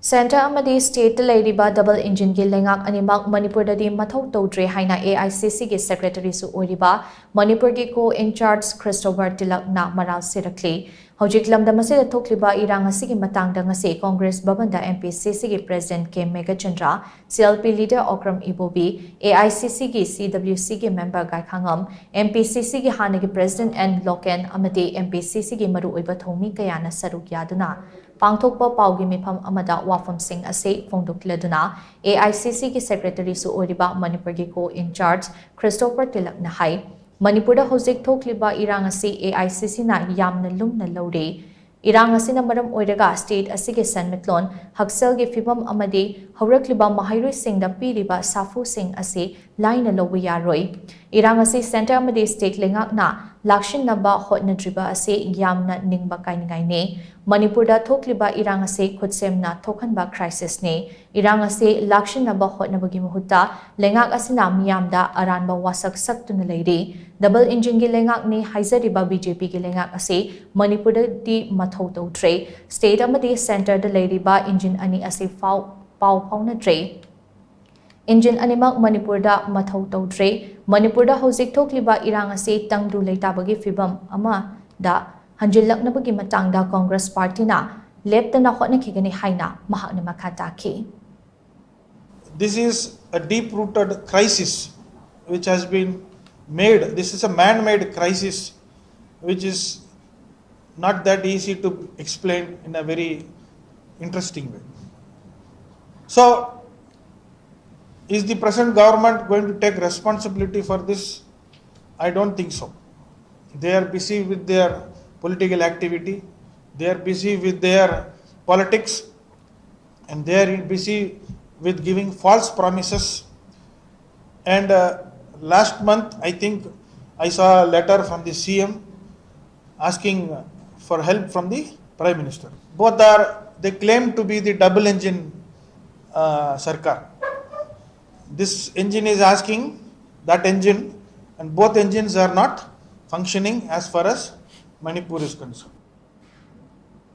Center amadi state leiriba double engine gi Leingak animak Manipur Dadi Mathou Toudre haina AICC gi secretary su oiriba Manipur gi co incharge Christopher Tilak na maral shirakli hojik lamdam asida thokliba irang asigi matangda ngase Congress babanda MPCC gi president K Megachandra CLP leader Okram Ibobi AICC gi CWC gi member Gai Khangam MPCC gi hana gi president and Loken amadi MPCC gi maru oiba thomi kayana saruk yaduna Pangthokpa paugi mifam amada wafam sing ase fongdokleduna AICC ki secretary su oiriba Manipur gi co incharge Christopher Tilak na hai Manipur da hojik thokliba irang ase AICC na yamna lumna lawre irang asina maram oiraga state asige sanmitlon haksel gi fibam amadi haurakliba mahairoi singda piriba safu sing ase laina lowi yaroi irang ase center amadi state Leingak na lakshin naba hotnadriba ase yamna ningba kaingai ne Manipur da thokliba irang ase khutsemna thokhanba crisis ne irang ase lakshin naba hotnabagi muhutta Leingak asina miyamda aranba wasak saktuna leire double engine gi Leingak ne haizariba BJP gi Leingak ase Manipur Dadi Mathou Toudre state amadi center da leiriba engine ani ase pau faunadre Engine animak Manipur da Mathou Toudre Manipur da hojik thokliba irang ase tangdu leitabagi fibam ama da hanjilaknabagi matangda Congress party na leptana hotnakhigani haina mahakna makhata ki This is a deep rooted crisis which has been made. This is a man made crisis which is not that easy to explain in a very interesting way. So is the present government going to take responsibility for this? I don't think so. They are busy with their political activity, they are busy with their politics, and they are busy with giving false promises. And last month, I think I saw a letter from the CM asking for help from the Prime Minister. They claim to be the double engine Sarkar. This engine is asking that engine, and both engines are not functioning as far as Manipur is concerned.